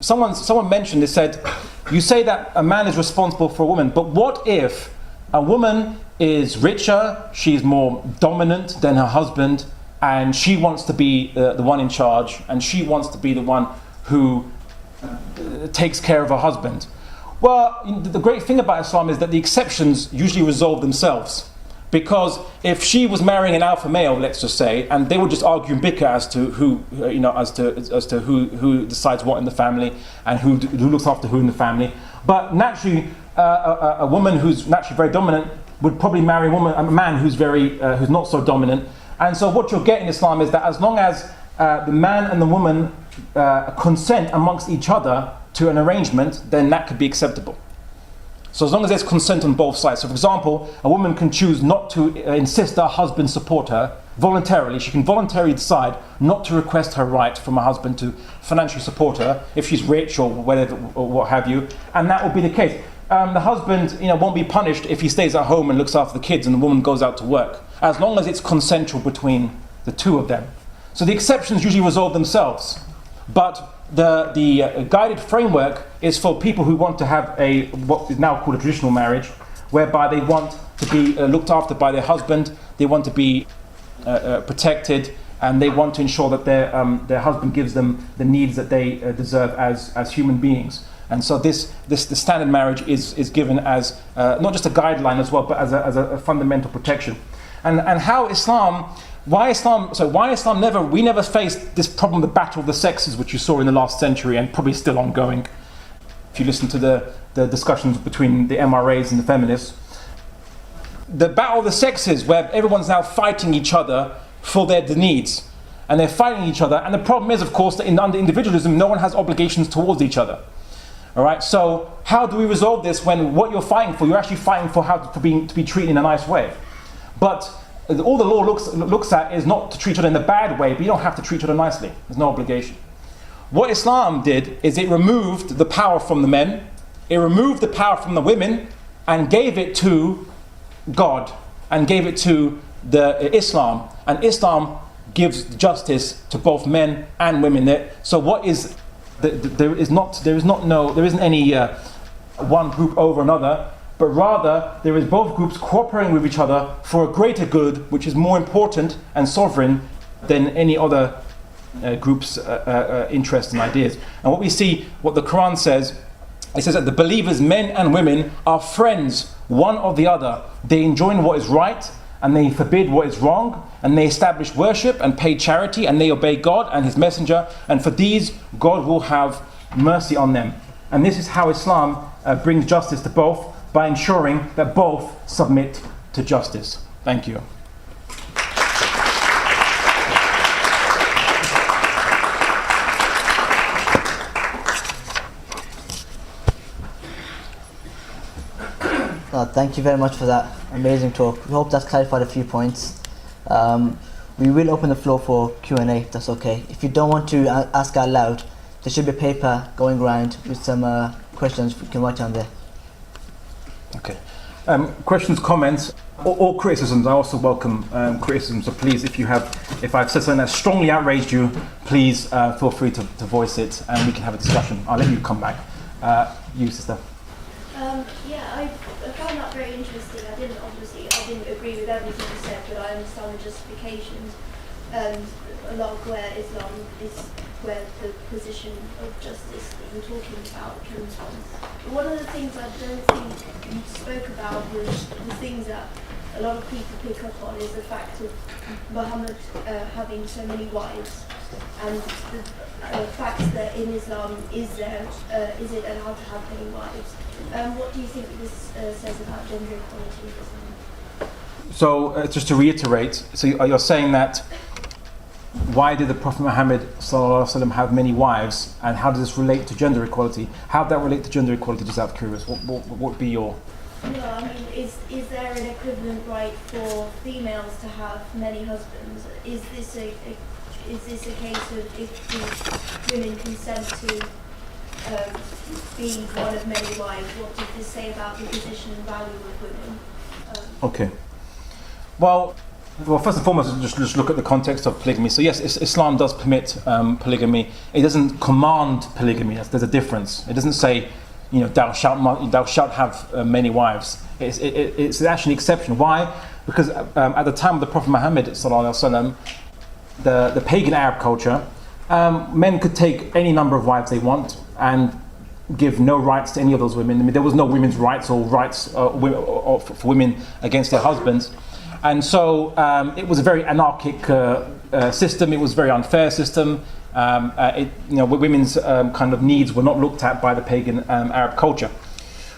Someone mentioned, they said, you say that a man is responsible for a woman, but what if a woman is richer, she's more dominant than her husband, and she wants to be the one in charge, and she wants to be the one who takes care of her husband? Well, the great thing about Islam is that the exceptions usually resolve themselves. Because if she was marrying an alpha male, let's just say, and they would just argue and bicker as to who, as to who decides what in the family and who looks after who in the family. But naturally, a woman who's naturally very dominant would probably marry a man who's not so dominant. And so what you'll get in Islam is that as long as the man and the woman consent amongst each other to an arrangement, then that could be acceptable. So as long as there's consent on both sides. So for example, a woman can choose not to insist that her husband support her voluntarily. She can voluntarily decide not to request her right from her husband to financially support her if she's rich or whatever, or what have you. And that will be the case. The husband, won't be punished if he stays at home and looks after the kids and the woman goes out to work, as long as it's consensual between the two of them. So the exceptions usually resolve themselves. But the guided framework is for people who want to have what is now called a traditional marriage, whereby they want to be looked after by their husband, they want to be protected, and they want to ensure that their husband gives them the needs that they deserve as human beings. And so the standard marriage is given as not just a guideline as well, but as a fundamental protection. And how Why Islam never faced this problem, the battle of the sexes, which you saw in the last century and probably still ongoing. If you listen to the discussions between the MRAs and the feminists, the battle of the sexes, where everyone's now fighting each other for their needs, and they're fighting each other. And the problem is, of course, that under individualism, no one has obligations towards each other. All right. So how do we resolve this when what you're fighting for, you're actually fighting for to be treated in a nice way? But all the law looks at is not to treat each other in a bad way, but you don't have to treat each other nicely. There's no obligation. What Islam did is it removed the power from the men, it removed the power from the women, and gave it to God, and gave it to Islam. And Islam gives justice to both men and women. So what is there isn't any one group over another, but rather there is both groups cooperating with each other for a greater good, which is more important and sovereign than any other group's interests and ideas. And what we see, what the Quran says, it says that the believers, men and women, are friends one of the other. They enjoin what is right and they forbid what is wrong, and they establish worship and pay charity, and they obey God and His Messenger, and for these God will have mercy on them. And this is how Islam brings justice to both, by ensuring that both submit to justice. Thank you. Thank you very much for that amazing talk. We hope that's clarified a few points. We will open the floor for Q&A, if that's okay. If you don't want to ask out loud, there should be a paper going around with some questions you can write down there. Okay. Questions, comments, or criticisms. I also welcome criticism. So please, if I've said something that strongly outraged you, please feel free to voice it, and we can have a discussion. I'll let you come back. You, sister. I found that very interesting. I didn't agree with everything you said, but I understand the justifications and a lot of where Islam is, where the position of justice that you're talking about comes from. But one of the things I don't think you spoke about was the things that a lot of people pick up on is the fact of Muhammad having so many wives, and the fact that in Islam is it allowed to have many wives? What do you think this says about gender equality in Islam? So just to reiterate, so you're saying that why did the Prophet Muhammad ﷺ have many wives, and how does this relate to gender equality? How would that relate to gender equality? Just out of curious, what would be your? No, I mean, is there an equivalent right for females to have many husbands? Is this a case of if the women consent to being one of many wives, what does this say about the position and value of women? Okay. Well, Well, first and foremost, just look at the context of polygamy. So yes, Islam does permit polygamy. It doesn't command polygamy. There's a difference. It doesn't say, thou shalt have many wives. It's actually an exception. Why? Because at the time of the Prophet Muhammad sallallahu alaihi wasallam, the pagan Arab culture, men could take any number of wives they want and give no rights to any of those women. I mean, there was no women's rights or rights for women against their husbands. And so it was a very anarchic system. It was a very unfair system. Women's kind of needs were not looked at by the pagan Arab culture.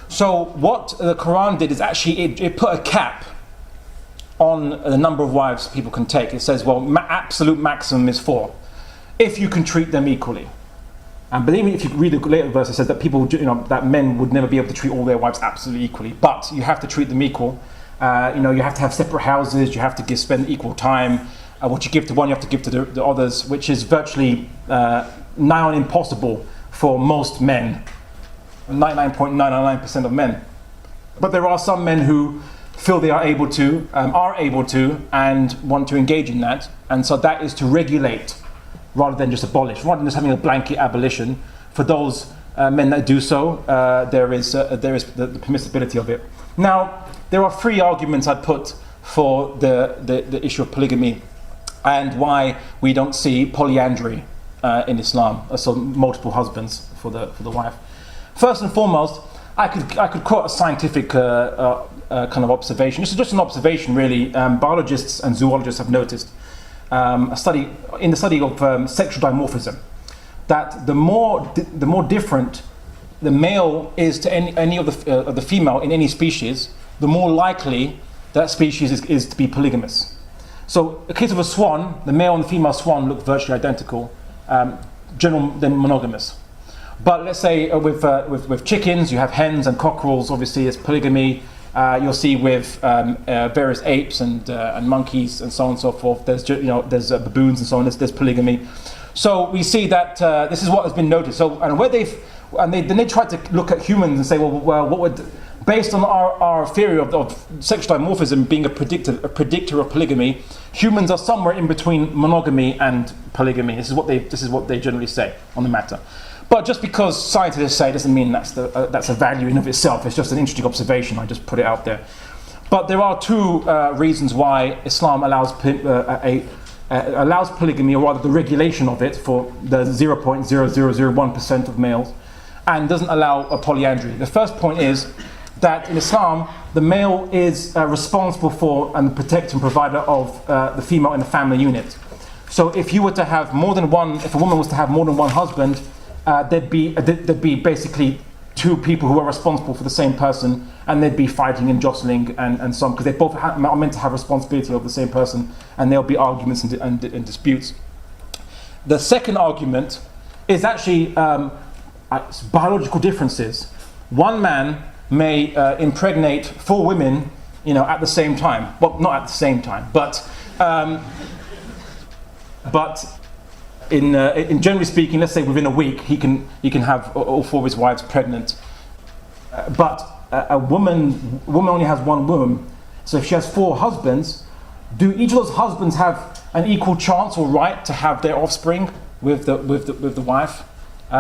So what the Quran did is actually it put a cap on the number of wives people can take. It says, well, absolute maximum is 4, if you can treat them equally. And believe me, if you read the later verse, it says that that men would never be able to treat all their wives absolutely equally, but you have to treat them equal. You have to have separate houses. You have to spend equal time. What you give to one, you have to give to the others, which is virtually nigh on impossible for most men, 99.999% of men. But there are some men who feel they are able to, and want to engage in that. And so that is to regulate rather than just abolish, rather than just having a blanket abolition. For those men that do so, there is the permissibility of it. Now, there are 3 arguments I'd put for the issue of polygamy and why we don't see polyandry in Islam, so multiple husbands for the wife. First and foremost, I could quote a scientific kind of observation. This is just an observation, really. Biologists and zoologists have noticed the study of sexual dimorphism, that the more different the male is to any of the female in any species, the more likely that species is to be polygamous. So, in the case of a swan, the male and the female swan look virtually identical, they're monogamous. But let's say with chickens, you have hens and cockerels. Obviously, it's polygamy. You'll see with various apes and monkeys and so on and so forth. There's baboons and so on. There's polygamy. So we see that this is what has been noticed. So then they tried to look at humans and say, well, what would, based on our theory of sexual dimorphism being a predictor of polygamy, humans are somewhere in between monogamy and polygamy. This is what they generally say on the matter. But just because scientists say doesn't mean that's a value in of itself. It's just an interesting observation. I just put it out there. But there are 2 reasons why Islam allows polygamy, or rather the regulation of it, for the 0.0001% of males, and doesn't allow a polyandry. The first point is that in Islam, the male is responsible for and protector and provider of the female in the family unit. So if you were to have more than one, if a woman was to have more than one husband, there'd be basically 2 people who are responsible for the same person, and they'd be fighting and jostling and so on, because they both are meant to have responsibility of the same person, and there'll be arguments and disputes. The second argument is actually biological differences. One man may impregnate 4 women, at the same time. Well, not at the same time, but in generally speaking, let's say within a week, he can have all 4 of his wives pregnant. But a woman only has one womb. So if she has 4 husbands, do each of those husbands have an equal chance or right to have their offspring with the wife?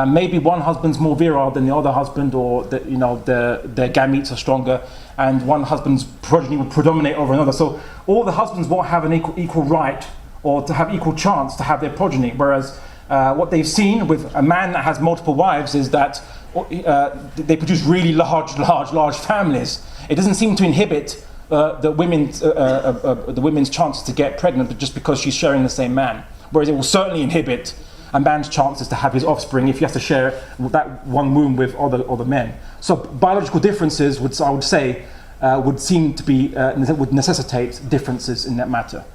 Maybe one husband's more virile than the other husband, or their gametes are stronger, and one husband's progeny will predominate over another. So all the husbands won't have an equal right or to have equal chance to have their progeny. Whereas what they've seen with a man that has multiple wives is that they produce really large families. It doesn't seem to inhibit the women's chances to get pregnant just because she's sharing the same man. Whereas it will certainly inhibit a man's chances to have his offspring if he has to share that one womb with other men. So biological differences would seem to be would necessitate differences in that matter.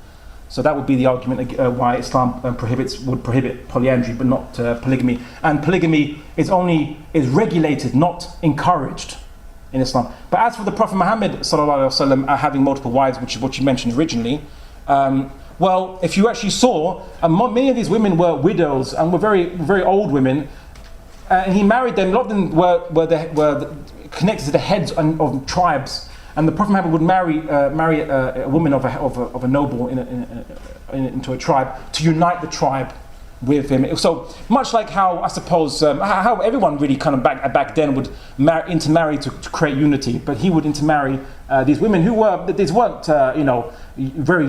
So that would be the argument why Islam would prohibit polyandry but not polygamy. And polygamy is regulated, not encouraged in Islam. But as for the Prophet Muhammad sallallahu alaihi wasallam having multiple wives, which is what you mentioned originally, well, if you actually saw, many of these women were widows and were very, very old women, and he married them. A lot of them were connected to the heads of tribes and the Prophet Muhammad would marry a woman of a noble into a tribe to unite the tribe with him. So much like how I suppose how everyone really kind of back then would intermarry to create unity, but he would intermarry these women who weren't very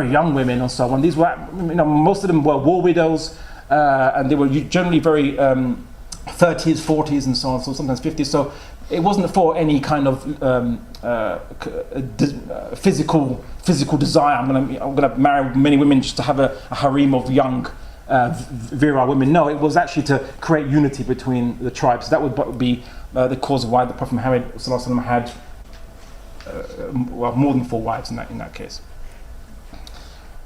young women or so on. These were most of them were war widows, and they were generally very 30s, 40s, and so on. So sometimes 50s. So it wasn't for any kind of physical desire. I'm gonna marry many women just to have a harem of young virile women. No, it was actually to create unity between the tribes. That would be the cause of why the Prophet Muhammad ﷺ had more than 4 wives in that case.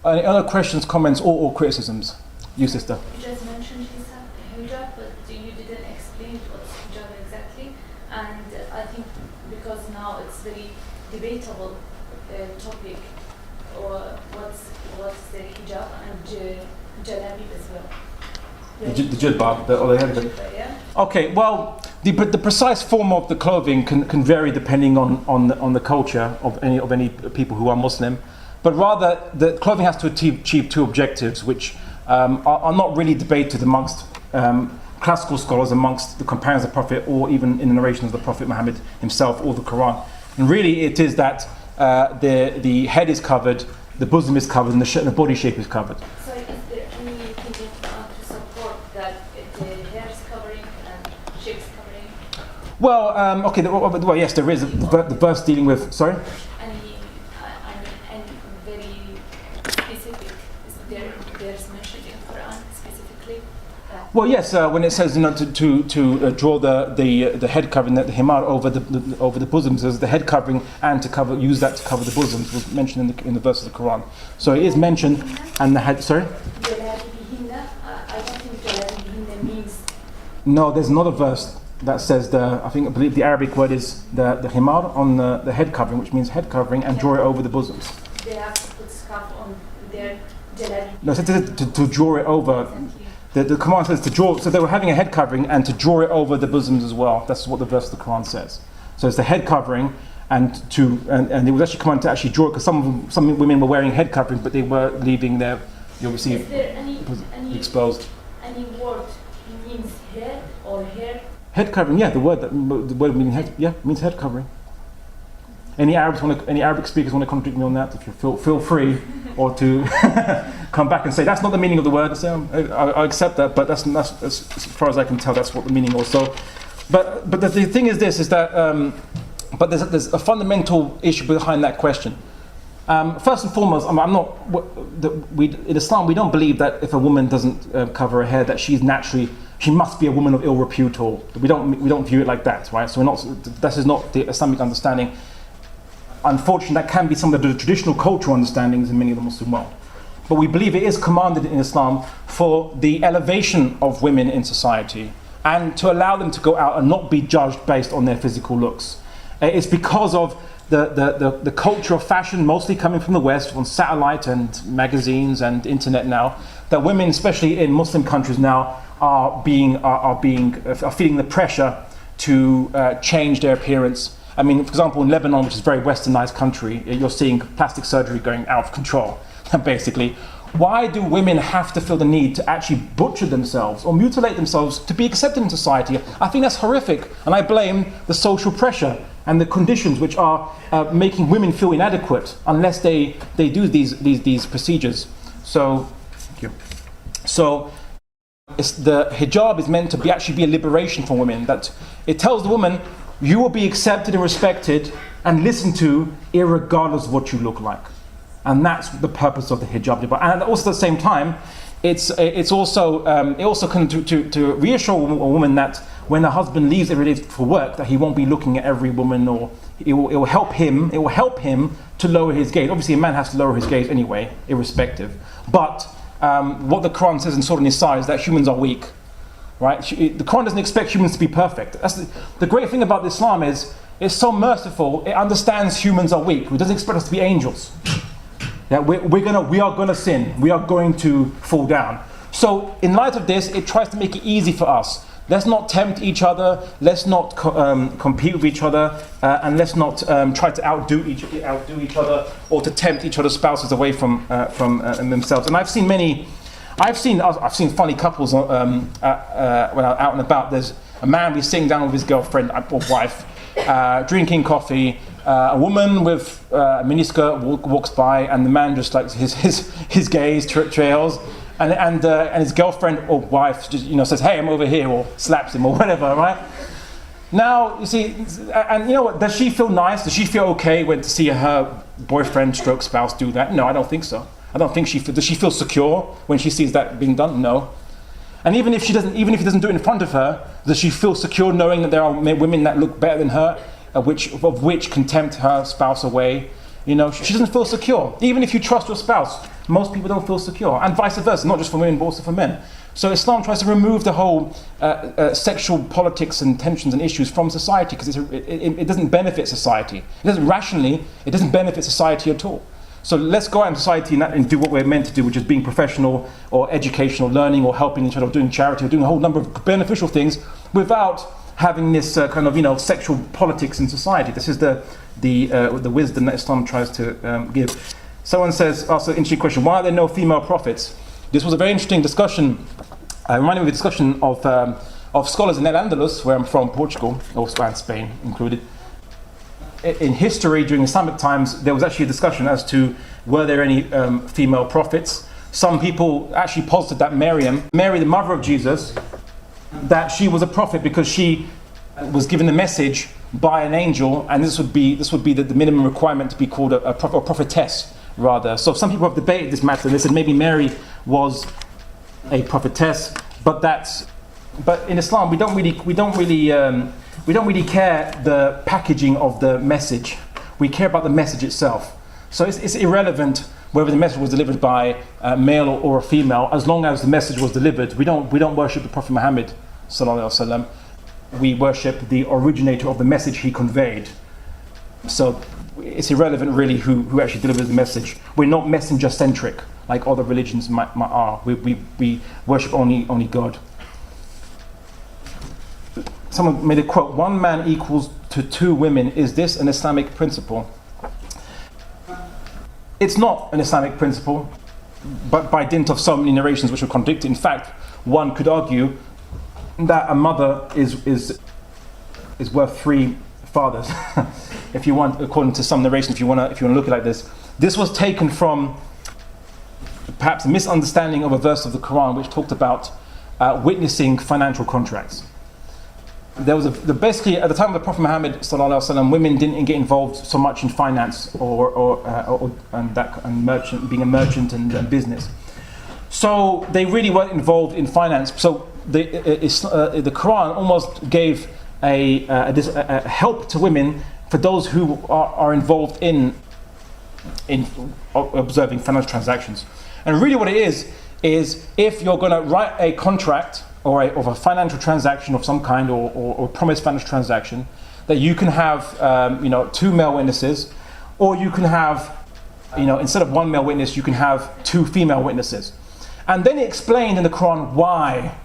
Any other questions, comments, or criticisms? You, sister. You just mentioned hijab, but you didn't explain what's hijab exactly. And I think because now it's very debatable topic, or what's the hijab and jalabi as well. The jilbab, Yeah. Okay, well, the precise form of the clothing can vary depending on the culture of any people who are Muslim, but rather the clothing has to achieve 2 objectives, which are not really debated amongst classical scholars, amongst the companions of the Prophet, or even in the narrations of the Prophet Muhammad himself or the Quran. And really, it is that the head is covered, the bosom is covered, and the body shape is covered. So is there anything to support that the hair is covering and shape is covering? Well, okay. Well, yes, there is the verse dealing with. Sorry. And very specific. There's mentioned in Quran specifically. Well, yes. When it says to draw the head covering, the himar over the bosoms, as the head covering, and to use that to cover the bosoms was mentioned in the verse of the Quran. So it is mentioned, and the head. Sorry. I don't think jalabihinna means. No, there's another verse that says I believe the Arabic word is the himar on the head covering, which means head covering, and draw it over the bosoms. They have to put scarf on their jalabi. No, it says to draw it over. The command says to draw, so they were having a head covering and to draw it over the bosoms as well. That's what the verse of the Quran says. So it's the head covering, and it was actually commanded to actually draw it, because some women were wearing head covering, but they were leaving their, obviously, Is there any exposed. Any word means head or hair? Head covering, yeah, the word meaning head, yeah, means head covering. Any Arabic speakers want to contradict me on that? If you feel free, or to come back and say that's not the meaning of the word. Say, I accept that, but that's as far as I can tell, that's what the meaning was. So, but the thing is this: is that but there's a fundamental issue behind that question. First and foremost, in Islam we don't believe that if a woman doesn't cover her hair that she must be a woman of ill repute, or we don't view it like that, right? So this is not the Islamic understanding. Unfortunately, that can be some of the traditional cultural understandings in many of the Muslim world. But we believe it is commanded in Islam for the elevation of women in society, and to allow them to go out and not be judged based on their physical looks. It's because of the culture of fashion, mostly coming from the West, on satellite and magazines and internet now, that women, especially in Muslim countries now, are feeling the pressure to change their appearance. I mean, for example, in Lebanon, which is a very westernized country, you're seeing plastic surgery going out of control, basically. Why do women have to feel the need to actually butcher themselves or mutilate themselves to be accepted in society? I think that's horrific, and I blame the social pressure and the conditions which are making women feel inadequate unless they do these procedures. So, thank you. So, the hijab is meant to actually be a liberation for women. That it tells the woman, you will be accepted and respected and listened to irregardless of what you look like. And that's the purpose of the hijab. And also at the same time, it also can to reassure a woman that when her husband leaves every day for work, that he won't be looking at every woman, or it will help him to lower his gaze. Obviously a man has to lower his gaze anyway, irrespective. But what the Quran says in Surah Nisa is that humans are weak. Right? The Quran doesn't expect humans to be perfect. That's the great thing about Islam is it's so merciful. It understands humans are weak. It doesn't expect us to be angels. That we are gonna sin. We are going to fall down. So in light of this, it tries to make it easy for us Let's not tempt each other. Let's not compete with each other, and let's not try to outdo each other or to tempt each other's spouses away from themselves. And I've seen funny couples when I'm out and about. There's a man be sitting down with his girlfriend or wife, drinking coffee. A woman with a miniskirt walks by, and the man just like his gaze trails. And his girlfriend or wife just says, "Hey, I'm over here," or slaps him or whatever, right? Now you see, and you know what? Does she feel nice? Does she feel okay when to see her boyfriend stroke spouse do that? No, I don't think so. I don't think does she feel secure when she sees that being done? No. And even if he doesn't do it in front of her, does she feel secure knowing that there are women that look better than her, of which can tempt her spouse away? She doesn't feel secure. Even if you trust your spouse, most people don't feel secure, and vice versa, not just for women but also for men. So Islam tries to remove the whole sexual politics and tensions and issues from society, because it doesn't benefit society. It doesn't benefit society at all. So let's go out in society and do what we're meant to do, which is being professional or educational, learning or helping each other, or doing charity, or doing a whole number of beneficial things without having this kind of sexual politics in society. This is the wisdom that Islam tries to give. Someone asked an interesting question: why are there no female prophets? This was a very interesting discussion. Reminding me of a discussion of scholars in Al-Andalus, where I'm from, Portugal, and Spain included. In history, during Islamic times, there was actually a discussion as to were there any female prophets. Some people actually posited that Mary, the mother of Jesus, that she was a prophet because she was given the message by an angel, and this would be the minimum requirement to be called a prophetess, rather. So some people have debated this matter, and they said maybe Mary was a prophetess, but in Islam we don't really care the packaging of the message. We care about the message itself. So it's irrelevant whether the message was delivered by a male or a female, as long as the message was delivered. We don't worship the Prophet Muhammad sallallahu alaihi wasallam. We worship the originator of the message he conveyed. So it's irrelevant really who actually delivered the message. We're not messenger centric like other religions are. We worship only God. Someone made a quote: "One man equals to two women. Is this an Islamic principle?" It's not an Islamic principle, but by dint of so many narrations which are contradicted. In fact, one could argue that a mother is worth three fathers. If you want, according to some narration, if you want to look at it like this. This was taken from perhaps a misunderstanding of a verse of the Quran which talked about witnessing financial contracts. There was basically at the time of the Prophet Muhammad sallallahu alaihi wasallam, women didn't get involved so much in finance and being a merchant and business. So they really weren't involved in finance. So the Quran almost gave a help to women for those who are involved in observing financial transactions. And really what it is if you're going to write a contract of a financial transaction of some kind or promised financial transaction, that you can have two male witnesses, or you can have instead of one male witness you can have two female witnesses. And then it explained in the Quran why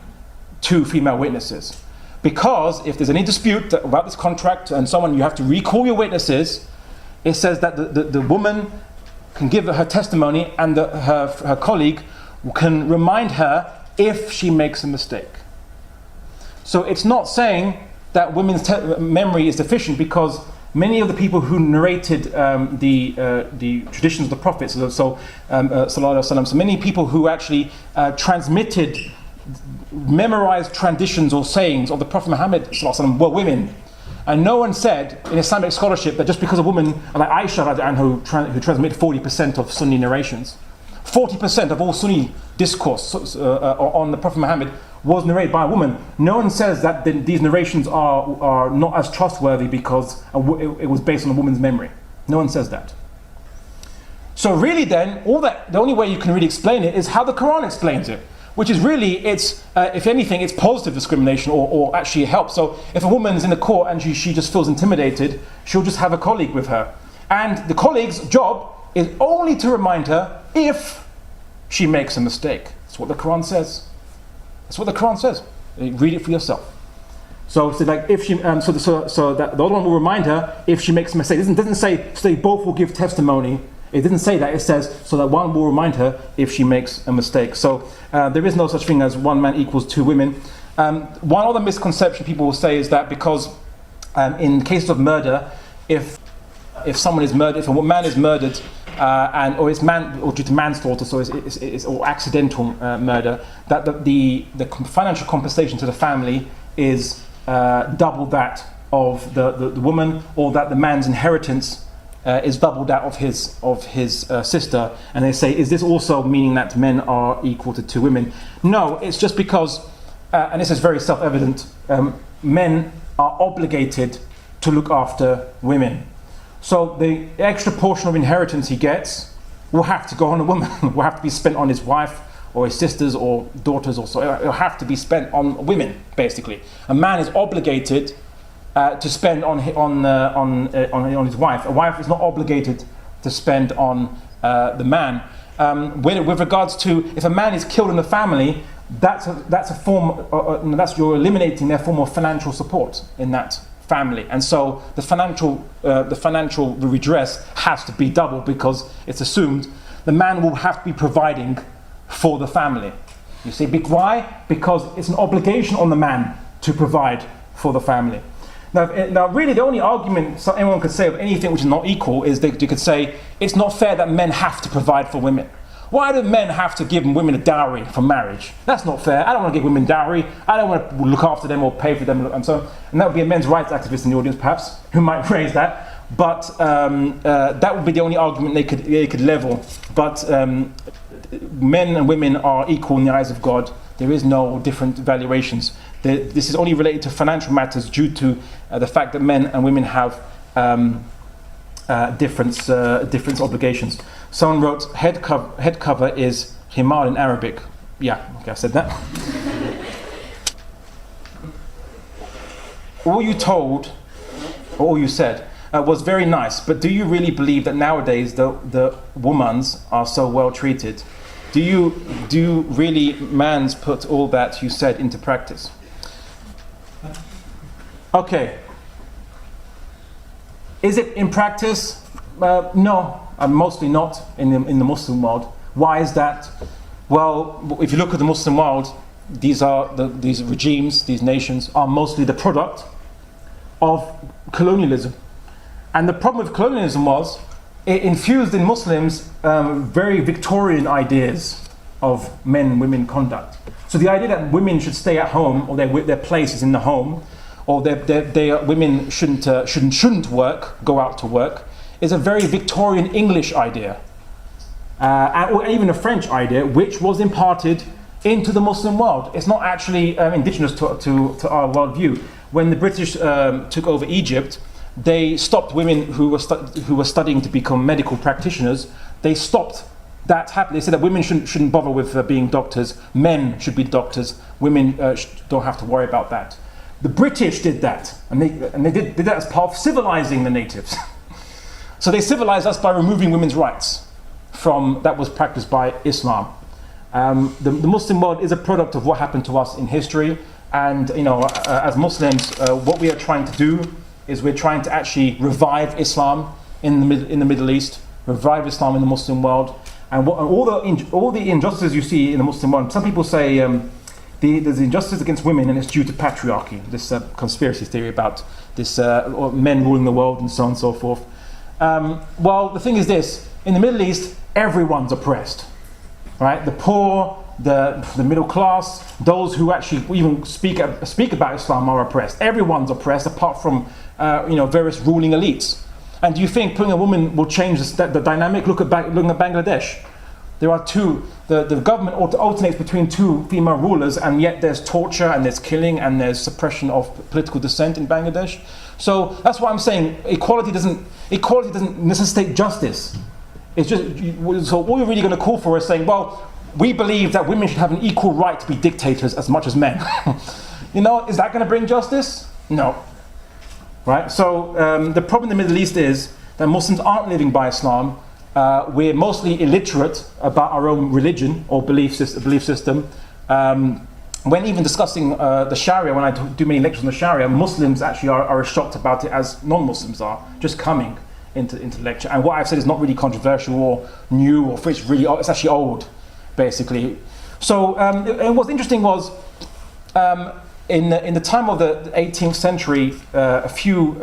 two female witnesses, because if there's any dispute about this contract and you have to recall your witnesses, it says that the woman can give her testimony, and her colleague can remind her if she makes a mistake. So it's not saying that women's memory is deficient, because many of the people who narrated the traditions of the Prophet, sallallahu alaihi wasallam, so many people who actually transmitted, memorized traditions or sayings of the Prophet Muhammad sallallahu alaihi wasallam were women. And no one said in Islamic scholarship that just because a woman like Aisha who transmitted 40% of Sunni narrations, 40% of all Sunni discourse on the Prophet Muhammad was narrated by a woman. No one says that these narrations are not as trustworthy because it was based on a woman's memory. No one says that. So really then, the only way you can really explain it is how the Quran explains it, which is really, if anything, it's positive discrimination or actually helps. So if a woman's in the court and she just feels intimidated, she'll just have a colleague with her. And the colleague's job is only to remind her if she makes a mistake. That's what the Quran says. That's what the Quran says. Read it for yourself. So like if she, so that the other one will remind her if she makes a mistake. It doesn't say so they both will give testimony. It didn't say that. It says so that one will remind her if she makes a mistake. So there is no such thing as one man equals two women. One other misconception people will say is that because in cases of murder, if someone is murdered, if a man is murdered, or due to manslaughter, so it's or accidental murder, that the financial compensation to the family is double that of the woman, or that the man's inheritance is double that of his sister. And they say, is this also meaning that men are equal to two women? No, it's just because, and this is very self-evident, men are obligated to look after women. So the extra portion of inheritance he gets will have to go on a woman, will have to be spent on his wife or his sisters or daughters, or so. It'll have to be spent on women, basically. A man is obligated to spend on his wife. A wife is not obligated to spend on the man. With regards to if a man is killed in the family, that's a form. You're eliminating their form of financial support in that family, and so the financial redress has to be double, because it's assumed the man will have to be providing for the family. You see, why? Because it's an obligation on the man to provide for the family. Now, really, the only argument anyone could say of anything which is not equal is that you could say it's not fair that men have to provide for women. Why do men have to give women a dowry for marriage? That's not fair. I don't want to give women dowry. I don't want to look after them or pay for them, and so on. And that would be a men's rights activist in the audience, perhaps, who might raise that. But that would be the only argument they could level. But men and women are equal in the eyes of God. There is no different valuations. This is only related to financial matters due to the fact that men and women have different obligations. Someone wrote, head cover is himar in Arabic. Yeah, okay, I said that. All you told, or all you said, was very nice, but do you really believe that nowadays the womans are so well treated? Do you really mans put all that you said into practice? Okay. Is it in practice? No, mostly not in the Muslim world. Why is that? Well, if you look at the Muslim world, these regimes, these nations are mostly the product of colonialism. And the problem with colonialism was it infused in Muslims very Victorian ideas of men and women conduct. So the idea that women should stay at home, or their place is in the home, or women shouldn't work, go out to work, is a very Victorian English idea, or even a French idea, which was imparted into the Muslim world. It's not actually indigenous to our worldview. When the British took over Egypt, they stopped women who were studying to become medical practitioners. They stopped that happening. They said that women shouldn't bother with being doctors. Men should be doctors. Women don't have to worry about that. The British did that, and they did that as part of civilizing the natives. So they civilized us by removing women's rights from that was practiced by Islam. The Muslim world is a product of what happened to us in history, and as Muslims, what we are trying to do is we're trying to actually revive Islam in the Middle East, revive Islam in the Muslim world, and all the injustices you see in the Muslim world. Some people say there's injustice against women, and it's due to patriarchy. This conspiracy theory about this men ruling the world and so on and so forth. Well, the thing is this: in the Middle East, everyone's oppressed, right? The poor, the middle class, those who actually even speak about Islam are oppressed. Everyone's oppressed, apart from various ruling elites. And do you think putting a woman will change the dynamic? Looking at Bangladesh, there are the government alternates between two female rulers, and yet there's torture and there's killing and there's suppression of political dissent in Bangladesh. So that's why I'm saying equality doesn't necessitate justice. It's just so all you're really going to call for is saying, well, we believe that women should have an equal right to be dictators as much as men. Is that going to bring justice? No. Right? So the problem in the Middle East is that Muslims aren't living by Islam. We're mostly illiterate about our own religion or belief system. when even discussing the Sharia, when I do many lectures on the Sharia, Muslims actually are as shocked about it as non-Muslims are, just coming into the lecture. And what I've said is not really controversial or new, or it's actually old, basically. So and what's interesting was, in the time of the 18th century, a few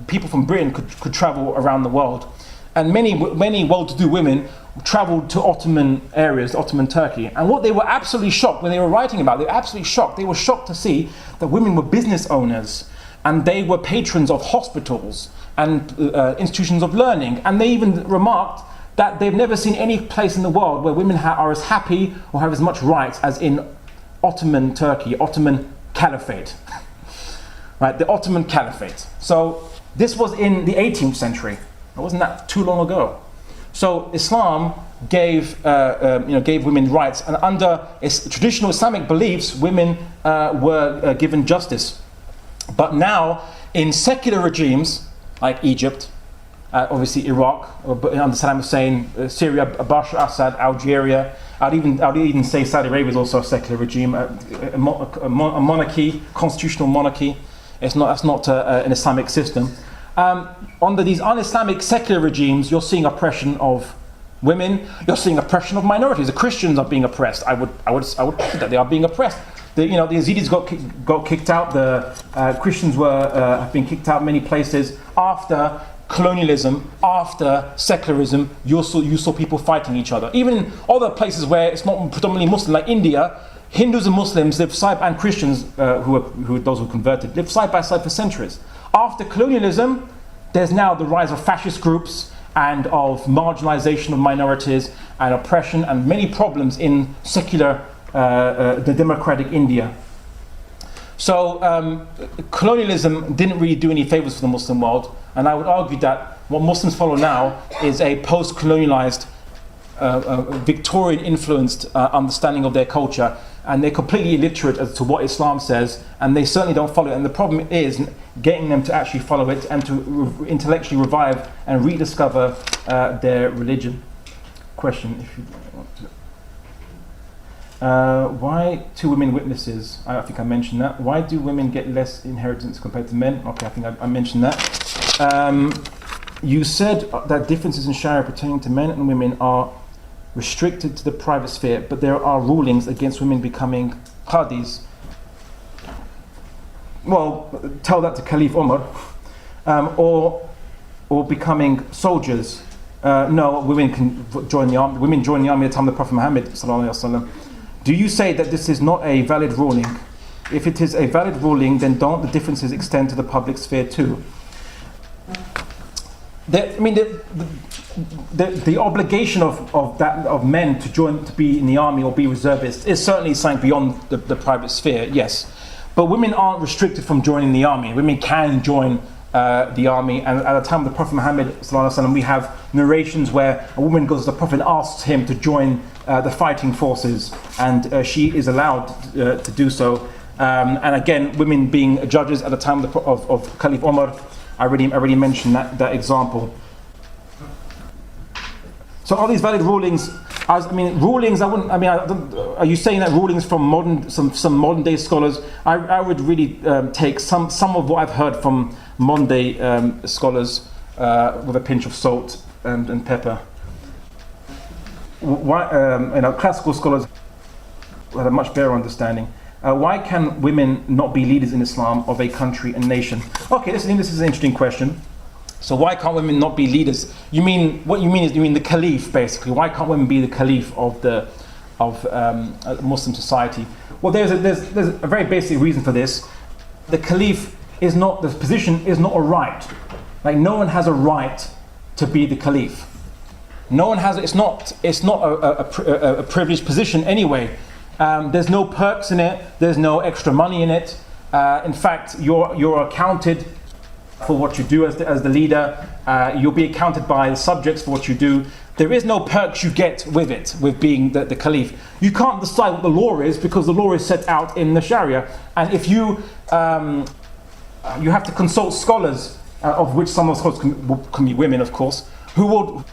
people from Britain could travel around the world, and many well-to-do women travelled to Ottoman areas, Ottoman Turkey. And what they were absolutely shocked when they were writing about, they were absolutely shocked. They were shocked to see that women were business owners, and they were patrons of hospitals and institutions of learning. And they even remarked that they've never seen any place in the world where women are as happy or have as much rights as in Ottoman Turkey, Ottoman Caliphate. Right, the Ottoman Caliphate. So this was in the 18th century. It wasn't that too long ago. So Islam gave women rights, and under traditional Islamic beliefs, women were given justice. But now, in secular regimes like Egypt, obviously Iraq, under Saddam Hussein, Syria, Bashar al-Assad, Algeria, I'd even say Saudi Arabia is also a secular regime, a monarchy, constitutional monarchy. That's not an Islamic system. Under these un-Islamic secular regimes, you're seeing oppression of women. You're seeing oppression of minorities. The Christians are being oppressed. I would say that they are being oppressed. The Yazidis got kicked out. The Christians have been kicked out many places. After colonialism, after secularism, you saw people fighting each other. Even in other places where it's not predominantly Muslim, like India, Hindus and Muslims live and Christians, those who converted, live side by side for centuries. After colonialism, there's now the rise of fascist groups and of marginalization of minorities and oppression and many problems in secular, the democratic India. So colonialism didn't really do any favors for the Muslim world, and I would argue that what Muslims follow now is a post-colonialized, Victorian-influenced understanding of their culture, and they're completely illiterate as to what Islam says, and they certainly don't follow it. And the problem is getting them to actually follow it and to intellectually revive and rediscover their religion. Question, if you want to. Why two women witnesses? I think I mentioned that. Why do women get less inheritance compared to men? Okay, I think I mentioned that. You said that differences in Sharia pertaining to men and women are restricted to the private sphere, but there are rulings against women becoming qadis. Well, tell that to Caliph Umar. Or becoming soldiers. No, women can join the army. Women joined the army at the time of the Prophet Muhammad sallallahu alaihi wasallam. Do you say that this is not a valid ruling? If it is a valid ruling, then don't the differences extend to the public sphere too? The obligation of men to be in the army or be reservists is certainly something beyond the private sphere, yes. But women aren't restricted from joining the army. Women can join the army, and at the time of the Prophet Muhammad sallallahu alaihi wasallam, we have narrations where a woman goes to the Prophet and asks him to join the fighting forces, and she is allowed to do so. And again, women being judges at the time of Caliph Umar, I already mentioned that example. So are these valid rulings? Rulings. Are you saying that rulings from some modern day scholars? I would really take some of what I've heard from modern day scholars with a pinch of salt and pepper. Classical scholars had a much better understanding. Why can women not be leaders in Islam of a country and nation? Okay, this is an interesting question. So why can't women not be leaders? What you mean the caliph, basically. Why can't women be the caliph of Muslim society? Well, there's a very basic reason for this. The caliph the position is not a right. Like, no one has a right to be the caliph. No one has. It's not a privileged position anyway. There's no perks in it. There's no extra money in it. In fact, you're accounted for what you do as the leader. You'll be accounted by the subjects for what you do. There is no perks you get with being the caliph. You can't decide what the law is because the law is set out in the Sharia. And if you have to consult scholars, of which some of the scholars can be women, of course, who will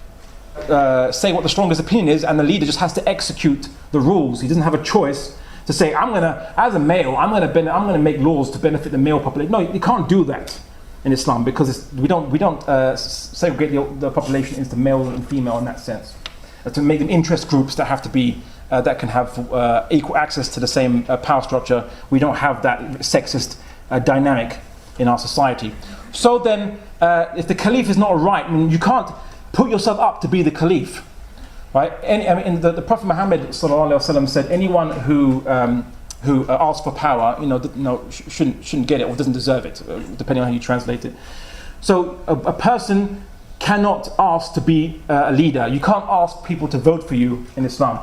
say what the strongest opinion is, and the leader just has to execute the rules. He doesn't have a choice. to say, as a male, I'm gonna make laws to benefit the male population. No, you can't do that in Islam, because we don't segregate the population into male and female in that sense. To make them interest groups that have to be that can have equal access to the same power structure. We don't have that sexist dynamic in our society. So then, if the caliph is not right, I mean, you can't put yourself up to be the caliph, right? The Prophet Muhammad ﷺ said, anyone who asks for power, shouldn't get it or doesn't deserve it, depending on how you translate it. So a person cannot ask to be a leader. You can't ask people to vote for you in Islam.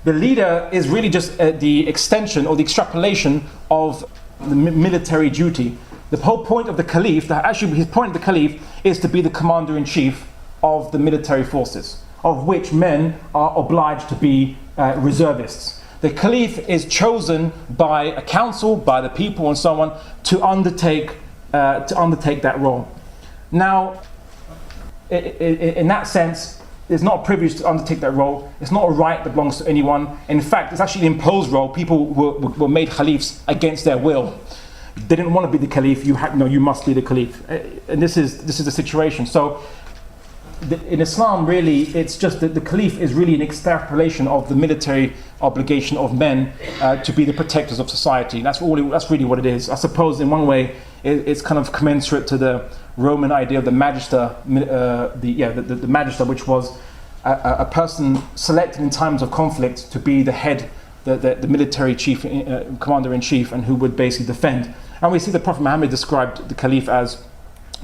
The leader is really just the extension or the extrapolation of the military duty. The whole point of the caliph, his point of the caliph is to be the commander-in-chief of the military forces, of which men are obliged to be reservists. The caliph is chosen by a council, by the people and so on, to undertake that role. Now, in that sense, it's not a privilege to undertake that role. It's not a right that belongs to anyone. In fact, it's actually an imposed role. People were made caliphs against their will. They didn't want to be the caliph. You must be the caliph. And this is the situation. So, in Islam, really, it's just that the caliph is really an extrapolation of the military obligation of men to be the protectors of society. That's really what it is. I suppose in one way, it's kind of commensurate to the Roman idea of the magister, the magister, which was a person selected in times of conflict to be the head, the military chief, commander-in-chief, and who would basically defend. And we see the Prophet Muhammad described the caliph as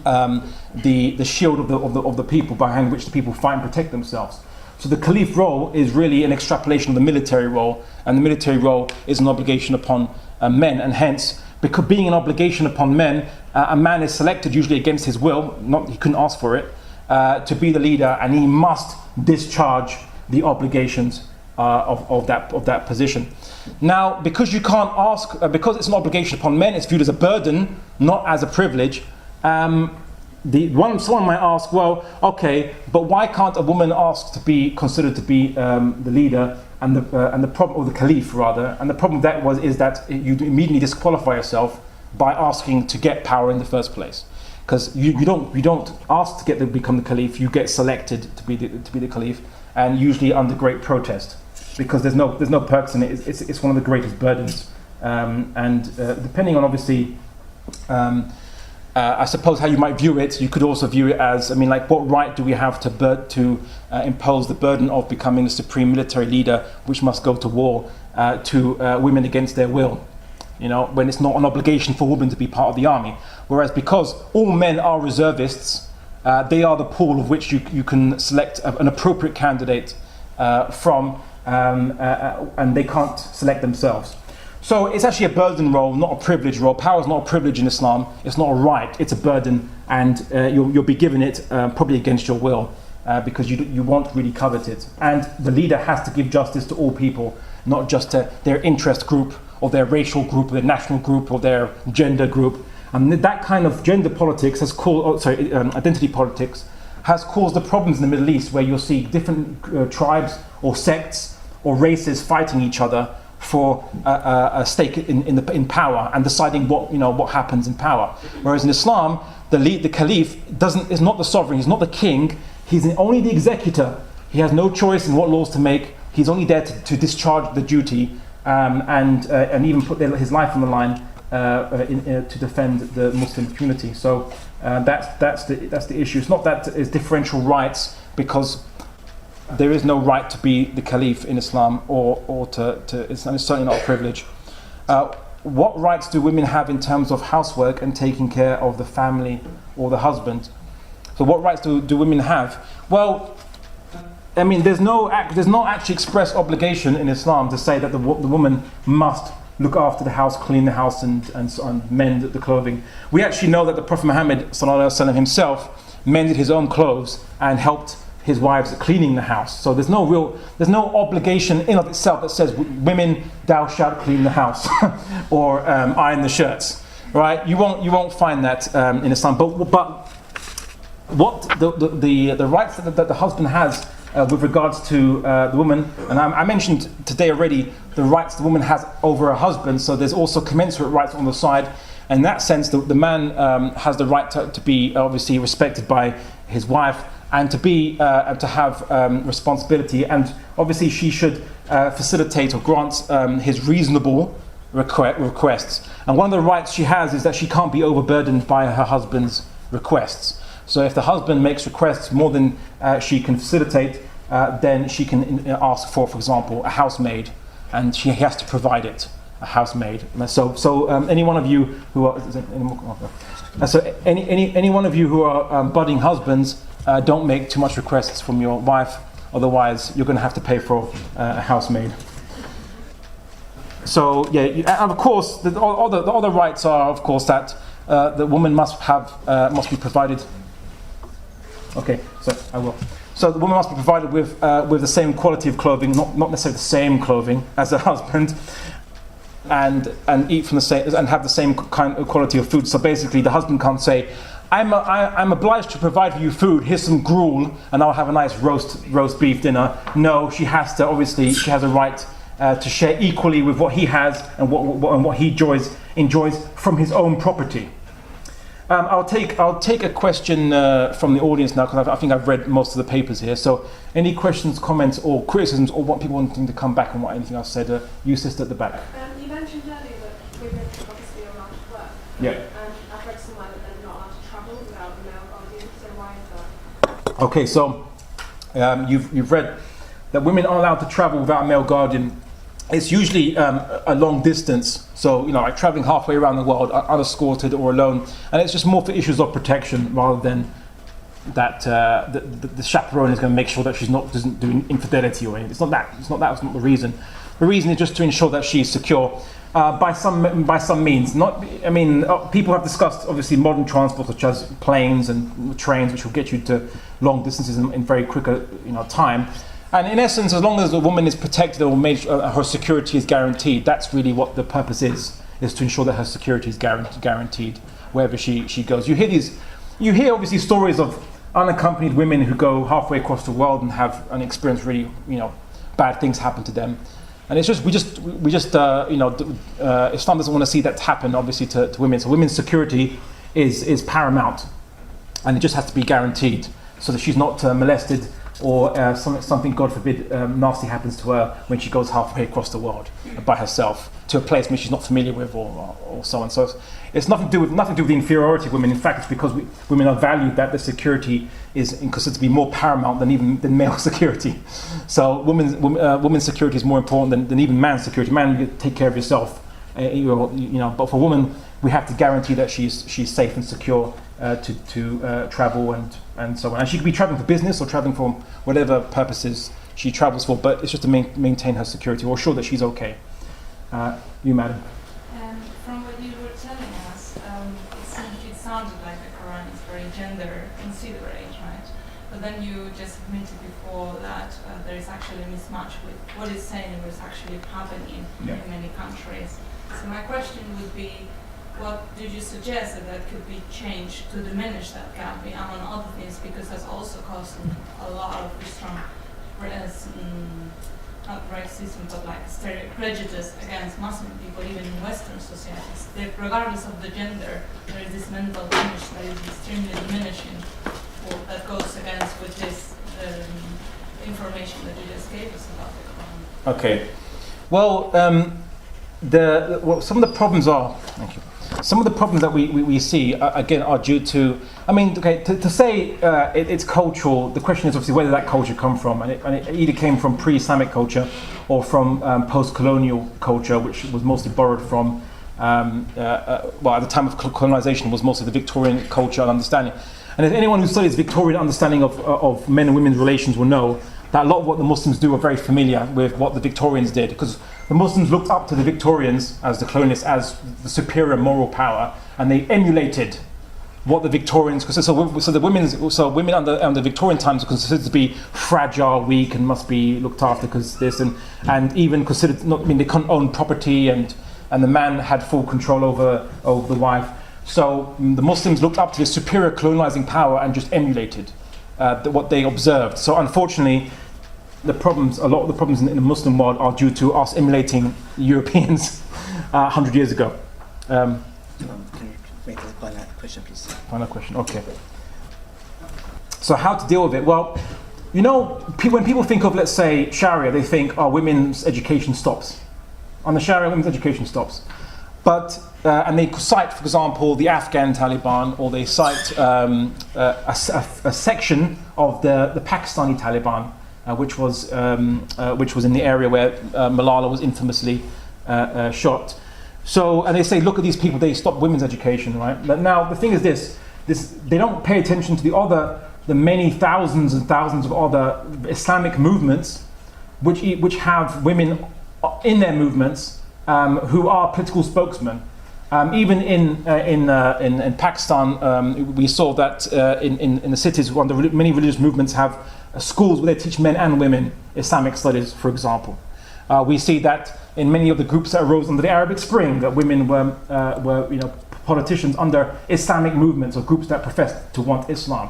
the shield of the people, behind which the people fight and protect themselves. So the caliph role is really an extrapolation of the military role, and the military role is an obligation upon men, and hence, because being an obligation upon men, a man is selected usually against his will, he couldn't ask for it, to be the leader, and he must discharge the obligations of that position. Now, because you can't ask, because it's an obligation upon men, it's viewed as a burden, not as a privilege. Someone might ask, well, okay, but why can't a woman ask to be considered to be the leader and the problem, or the caliph rather? And the problem with that is that you immediately disqualify yourself by asking to get power in the first place, because you don't ask to become the caliph. You get selected to be the caliph, and usually under great protest, because there's no perks in it. It's one of the greatest burdens, and depending on obviously. I suppose how you might view it, you could also view it as, what right do we have to impose the burden of becoming the supreme military leader, which must go to war to women against their will? When it's not an obligation for women to be part of the army. Whereas because all men are reservists, they are the pool of which you can select an appropriate candidate from, and they can't select themselves. So it's actually a burden role, not a privilege role. Power is not a privilege in Islam. It's not a right. It's a burden, and you'll be given it probably against your will, because you won't really covet it. And the leader has to give justice to all people, not just to their interest group or their racial group or their national group or their gender group. And that kind of gender politics identity politics has caused the problems in the Middle East, where you'll see different tribes or sects or races fighting each other for a stake in power and deciding what happens in power. Whereas in Islam, the caliph is not the sovereign, he's not the king, he's only the executor. He has no choice in what laws to make. He's only there to discharge the duty and even put his life on the line to defend the Muslim community. So that's the issue. It's not that it's differential rights, because there is no right to be the caliph in Islam, or to it's certainly not a privilege. What rights do women have in terms of housework and taking care of the family or the husband? So what rights do women have? Well, there's not actually express obligation in Islam to say that the woman must look after the house, clean the house, and mend the clothing. We actually know that the Prophet Muhammad ﷺ himself mended his own clothes and helped his wives cleaning the house. So there's no obligation in of itself that says, women, thou shalt clean the house or iron the shirts, right? You won't find that in Islam. But what the rights that the husband has with regards to the woman, and I mentioned today already the rights the woman has over her husband, so there's also commensurate rights on the side. In that sense, the man has the right to be obviously respected by his wife, and to be and to have responsibility, and obviously she should facilitate or grant his reasonable requests. And one of the rights she has is that she can't be overburdened by her husband's requests. So if the husband makes requests more than she can facilitate, then she can ask for example, a housemaid, and he has to provide it, a housemaid. So any one of you who are any one of you who are budding husbands, don't make too much requests from your wife, otherwise you're going to have to pay for a housemaid. So yeah, and of course the other rights are of course that the woman must be provided. Okay, so I will. So the woman must be provided with the same quality of clothing, not necessarily the same clothing as her husband, and eat from the same and have the same kind of quality of food. So basically, the husband can't say, I'm obliged to provide for you food. Here's some gruel, and I'll have a nice roast beef dinner. No, she has a right to share equally with what he has and what he enjoys from his own property. I'll take a question from the audience now, because I think I've read most of the papers here. So any questions, comments, or criticisms, or what people wanting to come back on what anything I've said? You sister at the back. You mentioned earlier that women obviously are allowed to work. Yeah. And I've read somewhere that they're not allowed to travel without a male guardian. So why is that? Okay, so you've read that women are allowed to travel without a male guardian. It's usually a long distance, so like traveling halfway around the world unescorted or alone, and it's just more for issues of protection rather than that the chaperone is going to make sure that she doesn't do infidelity or anything. It's not that. It's not the reason. The reason is just to ensure that she is secure by some means. People have discussed obviously modern transport such as planes and trains, which will get you to long distances in very quicker time. And in essence, as long as the woman is protected or her security is guaranteed, that's really what the purpose is to ensure that her security is guaranteed wherever she goes. You hear obviously stories of unaccompanied women who go halfway across the world and have an experience really, bad things happen to them. And it's just, Islam doesn't want to see that happen obviously to women. So women's security is paramount, and it just has to be guaranteed so that she's not molested, or something, God forbid, nasty happens to her when she goes halfway across the world by herself to a place which she's not familiar with, or so on. So it's nothing to do with the inferiority of women. In fact, it's because women are valued that the security is considered to be more paramount than male security. So women's security is more important than even man's security. Man, you take care of yourself, But for women, we have to guarantee that she's safe and secure to travel and so on. And she could be traveling for business or traveling for whatever purposes she travels for, but it's just to maintain her security or ensure that she's okay. You, madam. From what you were telling us, it sounded like the Quran is very gender considerate, right? But then you just admitted before that there is actually a mismatch with what it's saying and what's actually happening in many countries. So my question would be, what did you suggest that could be changed to diminish that gap, among other things, because that's also causing a lot of strong, not racism, but like prejudice against Muslim people, even in Western societies. Regardless of the gender, there is this mental image that is extremely diminishing, that goes against with this information that you just gave us about the Quran. Okay. Well, some of the problems are. Thank you. Some of the problems that we see again are due to. To say it's cultural. The question is obviously where did that culture come from, and it either came from pre-Islamic culture or from post-colonial culture, which was mostly borrowed from. At the time of colonization, was mostly the Victorian culture and understanding. And if anyone who studies Victorian understanding of men and women's relations will know that a lot of what the Muslims do are very familiar with what the Victorians did, because the Muslims looked up to the Victorians as the colonialists as the superior moral power, and they emulated what the Victorians. So women under Victorian times are considered to be fragile, weak, and must be looked after because this and even considered they couldn't own property, and the man had full control over the wife. So the Muslims looked up to this superior colonizing power and just emulated what they observed. So unfortunately, the problems, a lot of the problems in the Muslim world are due to us emulating Europeans 100 years ago. Can you make the final question, please? Final question, okay. So how to deal with it? Well, you know, when people think of, let's say, Sharia, they think, oh, women's education stops. On the Sharia, women's education stops. But, and they cite, for example, the Afghan Taliban, or they cite a section of the Pakistani Taliban, which was in the area where Malala was infamously shot. So, and they say, look at these people, they stop women's education, right? But now, the thing is this, they don't pay attention to the many thousands and thousands of other Islamic movements which have women in their movements who are political spokesmen. Even in Pakistan, we saw that in the cities, many religious movements have schools where they teach men and women Islamic studies, for example. We see that in many of the groups that arose under the Arabic Spring, that women were politicians under Islamic movements or groups that professed to want Islam.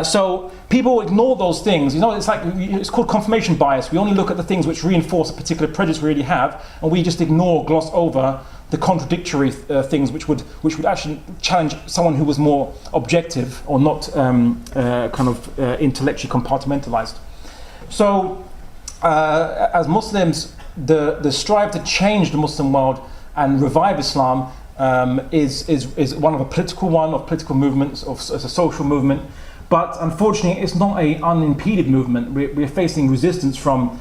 So people ignore those things. You know, it's called confirmation bias. We only look at the things which reinforce a particular prejudice we already have, and we just gloss over the contradictory things which would actually challenge someone who was more objective or not intellectually compartmentalized. So as Muslims, the strive to change the Muslim world and revive Islam is one of a political one, of political movements, as a social movement. But unfortunately, it's not an unimpeded movement. We're facing resistance from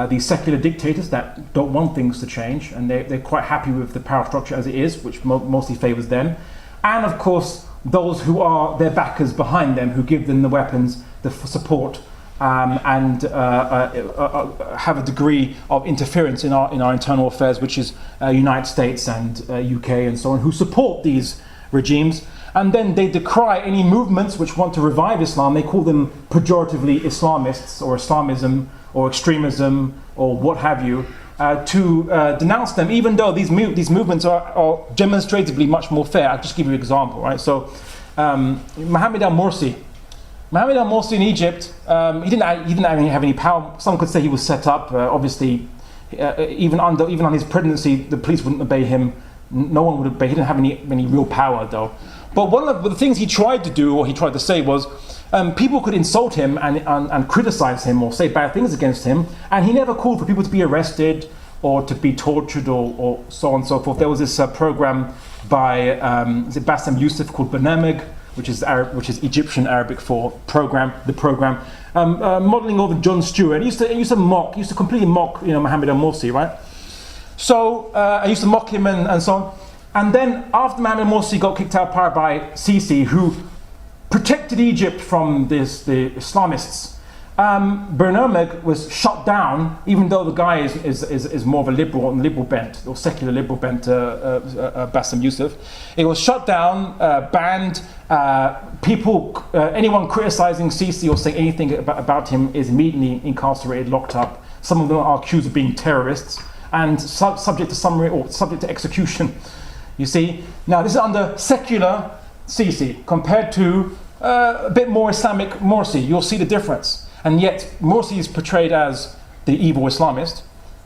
these secular dictators that don't want things to change, and they're quite happy with the power structure as it is, which mostly favors them. And of course, those who are their backers behind them, who give them the weapons, the support, and have a degree of interference in our internal affairs, which is United States and UK and so on, who support these regimes. And then they decry any movements which want to revive Islam. They call them pejoratively Islamists or Islamism or extremism or what have you, to denounce them, even though these movements are demonstratively much more fair. I'll just give you an example, right? So Mohammed al-Morsi in Egypt, he didn't have any power. Some could say he was set up. Obviously, even on his presidency, the police wouldn't obey him. No one would obey. He didn't have any real power, though. But one of the things he tried to do, or he tried to say, was people could insult him and criticize him or say bad things against him, and he never called for people to be arrested or to be tortured or so on and so forth. There was this program by Bassem Youssef called Barnamij, which is Egyptian Arabic for program, modeling over Jon Stewart. He used to completely mock Mohammed al-Morsi, right? So I used to mock him and so on. And then after Mohammed al-Morsi got kicked out of power by Sisi, who protected Egypt from the Islamists, Barnamij was shut down, even though the guy is more of a liberal bent, or secular liberal bent, Bassem Youssef. It was shut down, banned. Anyone criticizing Sisi or saying anything about him is immediately incarcerated, locked up. Some of them are accused of being terrorists and subject to summary or subject to execution. You see, now this is under secular Sisi compared to a bit more Islamic Morsi. You'll see the difference. And yet Morsi is portrayed as the evil Islamist,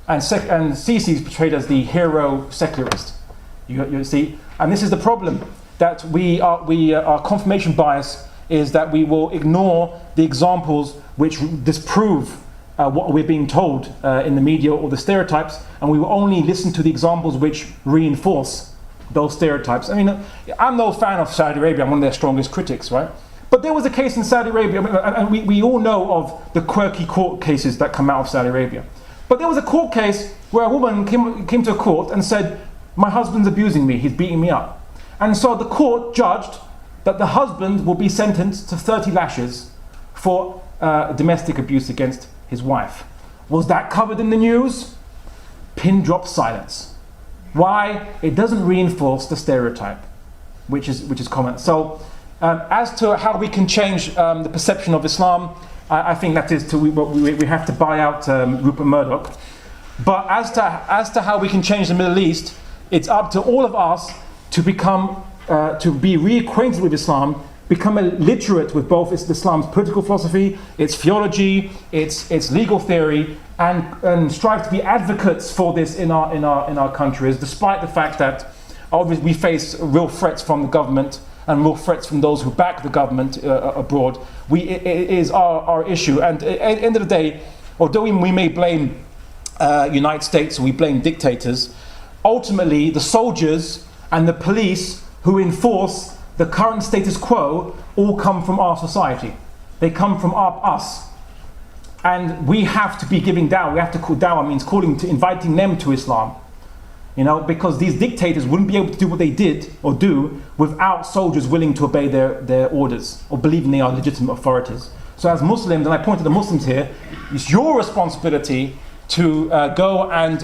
and Sisi is portrayed as the hero secularist. You see, and this is the problem, that our confirmation bias is that we will ignore the examples which disprove what we're being told in the media or the stereotypes, and we will only listen to the examples which reinforce those stereotypes. I mean, I'm no fan of Saudi Arabia. I'm one of their strongest critics, right? But there was a case in Saudi Arabia, and we all know of the quirky court cases that come out of Saudi Arabia. But there was a court case where a woman came to a court and said, my husband's abusing me, he's beating me up. And so the court judged that the husband will be sentenced to 30 lashes for domestic abuse against his wife. Was that covered in the news? Pin drop silence. Why? It doesn't reinforce the stereotype, which is common. So as to how we can change the perception of Islam, I think that is we have to buy out Rupert Murdoch. But as to how we can change the Middle East, it's up to all of us to become to be reacquainted with Islam, become literate with both Islam's political philosophy, its theology, its legal theory, and strive to be advocates for this in our countries, despite the fact that obviously we face real threats from the government and real threats from those who back the government abroad. It is our issue. And at the end of the day, although we may blame United States, we blame dictators, ultimately the soldiers and the police who enforce the current status quo all come from our society. They come from us. And we have to be giving dawah. We have to call dawah means inviting them to Islam. Because these dictators wouldn't be able to do what they did or do without soldiers willing to obey their orders or believing they are legitimate authorities. So as Muslims, and I point to the Muslims here, it's your responsibility to go and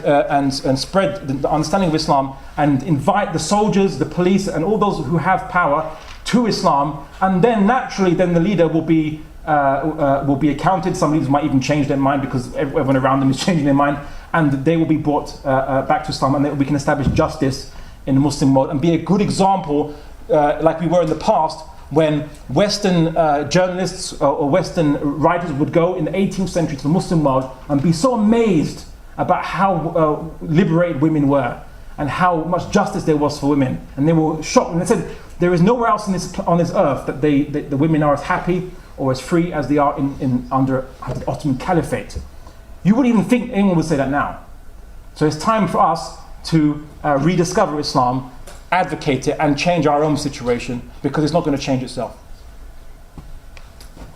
spread the understanding of Islam and invite the soldiers, the police, and all those who have power to Islam, and then naturally, the leader will be accounted. Some leaders might even change their mind because everyone around them is changing their mind, and they will be brought back to Islam, and we can establish justice in the Muslim world and be a good example, like we were in the past, when Western journalists or Western writers would go in the 18th century to the Muslim world and be so amazed about how liberated women were and how much justice there was for women. And they were shocked, and they said there is nowhere else on this earth that the women are as happy or as free as they are under the Ottoman Caliphate. You wouldn't even think anyone would say that now. So it's time for us to rediscover Islam, advocate it, and change our own situation, because it's not going to change itself.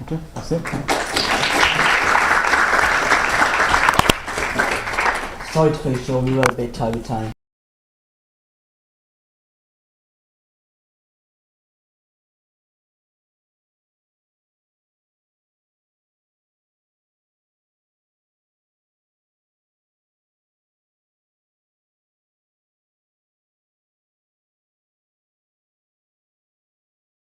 Okay, that's it. Sorry to cut you short, we were a bit tight with time.